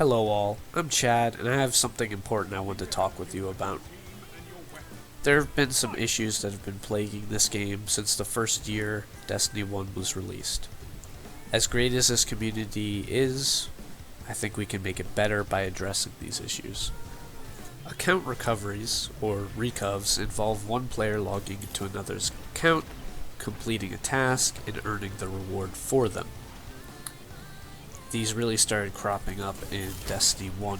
Hello all, I'm Chad, and I have something important I want to talk with you about. There have been some issues that have been plaguing this game since the first year Destiny 1 was released. As great as this community is, I think we can make it better by addressing these issues. Account recoveries, or recovs, involve one player logging into another's account, completing a task, and earning the reward for them. These really started cropping up in Destiny 1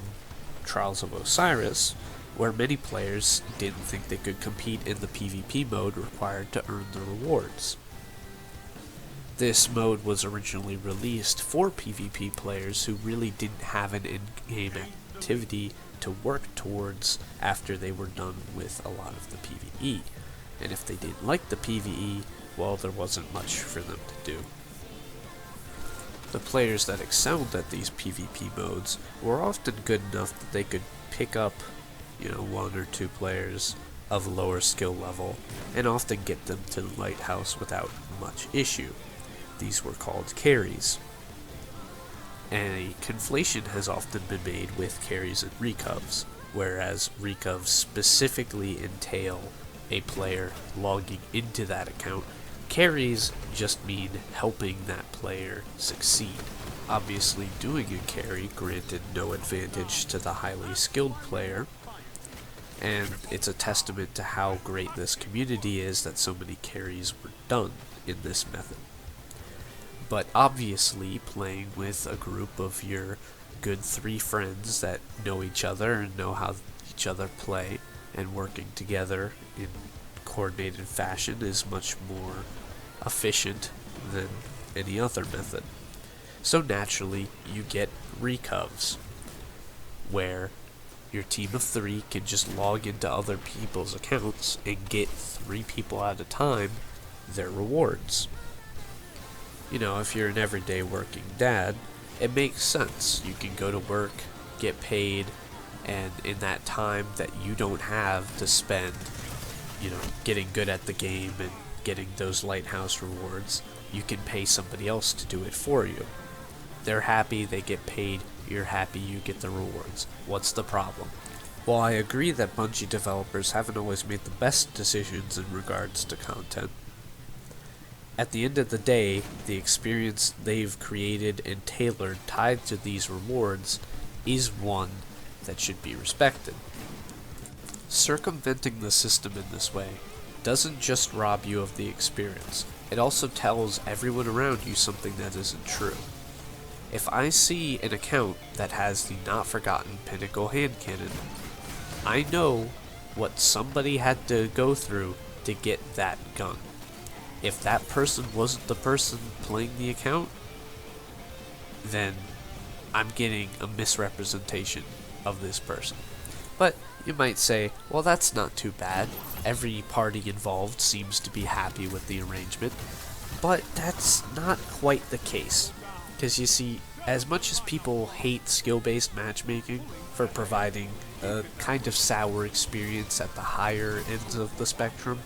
Trials of Osiris, where many players didn't think they could compete in the PvP mode required to earn the rewards. This mode was originally released for PvP players who really didn't have an in-game activity to work towards after they were done with a lot of the PvE, and if they didn't like the PvE, well, there wasn't much for them to do. The players that excelled at these PvP modes were often good enough that they could pick up, one or two players of lower skill level, and often get them to the lighthouse without much issue. These were called carries. And a conflation has often been made with carries and recovs, whereas recovs specifically entail a player logging into that account. Carries just mean helping that player succeed. Obviously, doing a carry granted no advantage to the highly skilled player, and it's a testament to how great this community is that so many carries were done in this method. But obviously, playing with a group of your good 3 friends that know each other and know how each other play, and working together in coordinated fashion is much more efficient than any other method. So naturally, you get recovs, where your team of 3 can just log into other people's accounts and get 3 people at a time their rewards. If you're an everyday working dad, it makes sense. You can go to work, get paid, and in that time that you don't have to spend, getting good at the game and getting those lighthouse rewards, you can pay somebody else to do it for you. They're happy, they get paid, you're happy, you get the rewards. What's the problem? While I agree that Bungie developers haven't always made the best decisions in regards to content, at the end of the day, the experience they've created and tailored tied to these rewards is one that should be respected. Circumventing the system in this way doesn't just rob you of the experience, it also tells everyone around you something that isn't true. If I see an account that has the not forgotten pinnacle hand cannon, I know what somebody had to go through to get that gun. If that person wasn't the person playing the account, then I'm getting a misrepresentation of this person. But you might say, well, that's not too bad. Every party involved seems to be happy with the arrangement. But that's not quite the case. Because you see, as much as people hate skill-based matchmaking for providing a kind of sour experience at the higher ends of the spectrum,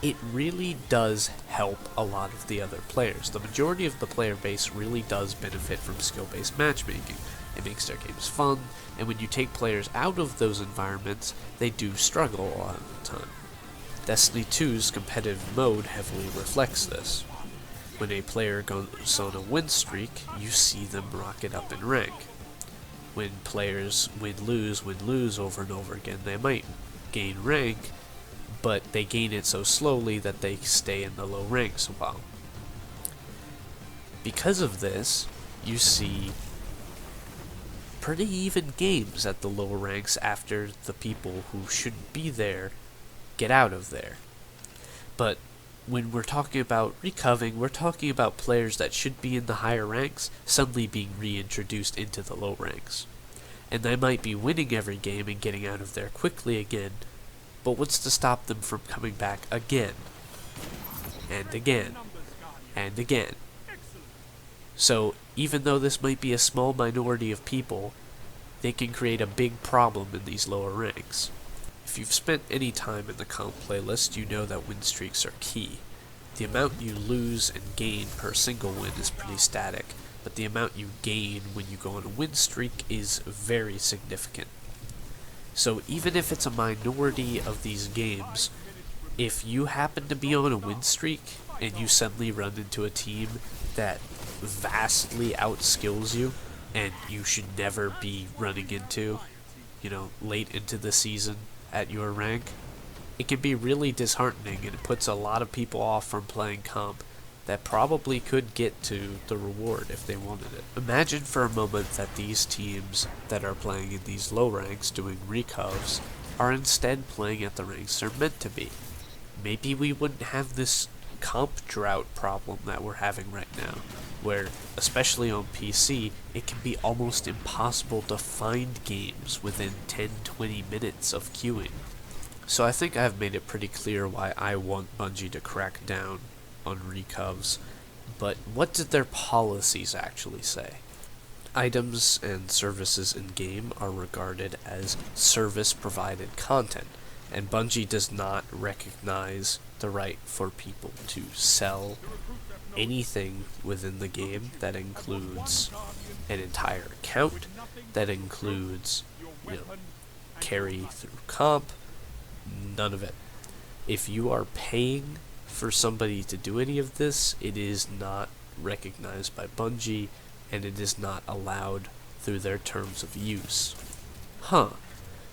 it really does help a lot of the other players. The majority of the player base really does benefit from skill-based matchmaking. It makes their games fun, and when you take players out of those environments, they do struggle a lot of the time. Destiny 2's competitive mode heavily reflects this. When a player goes on a win streak, you see them rocket up in rank. When players win-lose over and over again, they might gain rank, but they gain it so slowly that they stay in the low ranks a while. Because of this, you see pretty even games at the lower ranks after the people who shouldn't be there get out of there. But when we're talking about recoving, we're talking about players that should be in the higher ranks suddenly being reintroduced into the low ranks. And they might be winning every game and getting out of there quickly again, but what's to stop them from coming back again, and again, and again? So, even though this might be a small minority of people, they can create a big problem in these lower ranks. If you've spent any time in the comp playlist, you know that win streaks are key. The amount you lose and gain per single win is pretty static, but the amount you gain when you go on a win streak is very significant. So even if it's a minority of these games, if you happen to be on a win streak and you suddenly run into a team that vastly outskills you and you should never be running into, late into the season at your rank, it can be really disheartening, and it puts a lot of people off from playing comp that probably could get to the reward if they wanted it. Imagine for a moment that these teams that are playing in these low ranks doing recovs are instead playing at the ranks they're meant to be. Maybe we wouldn't have this comp drought problem that we're having right now, where, especially on PC, it can be almost impossible to find games within 10-20 minutes of queuing. So I think I've made it pretty clear why I want Bungie to crack down on recovs, but what did their policies actually say? Items and services in-game are regarded as service-provided content, and Bungie does not recognize the right for people to sell anything within the game that includes an entire account, that includes, carry through comp, none of it. If you are paying for somebody to do any of this, it is not recognized by Bungie, and it is not allowed through their terms of use.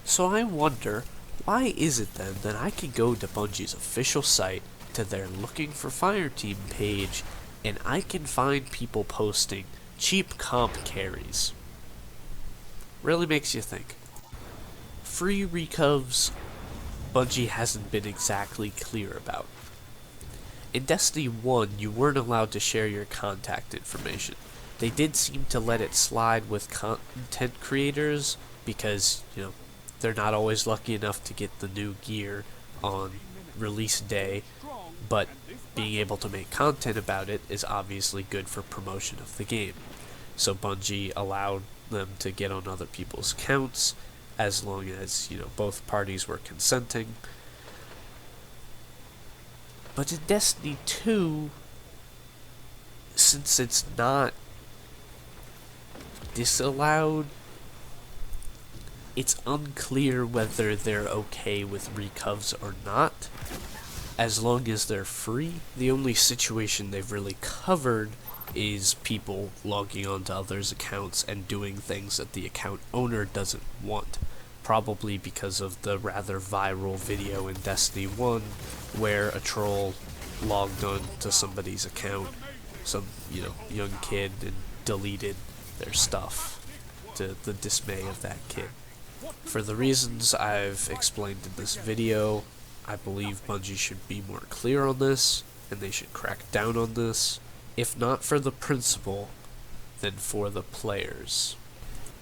So I wonder, why is it then that I can go to Bungie's official site, to their Looking for Fireteam page, and I can find people posting cheap comp carries? Really makes you think. Free recovs, Bungie hasn't been exactly clear about. In Destiny 1, you weren't allowed to share your contact information. They did seem to let it slide with content creators because, they're not always lucky enough to get the new gear on release day, but being able to make content about it is obviously good for promotion of the game. So Bungie allowed them to get on other people's accounts as long as, both parties were consenting. But in Destiny 2, since it's not disallowed, it's unclear whether they're okay with recovs or not, as long as they're free. The only situation they've really covered is people logging onto others' accounts and doing things that the account owner doesn't want. Probably because of the rather viral video in Destiny 1 where a troll logged on to somebody's account, some, young kid, and deleted their stuff, to the dismay of that kid. For the reasons I've explained in this video, I believe Bungie should be more clear on this, and they should crack down on this, if not for the principle, then for the players.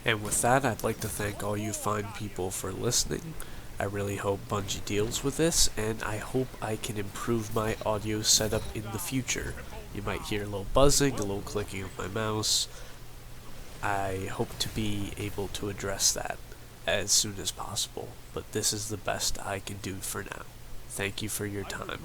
And with that, I'd like to thank all you fine people for listening. I really hope Bungie deals with this, and I hope I can improve my audio setup in the future. You might hear a little buzzing, a little clicking of my mouse. I hope to be able to address that as soon as possible, but this is the best I can do for now. Thank you for your time.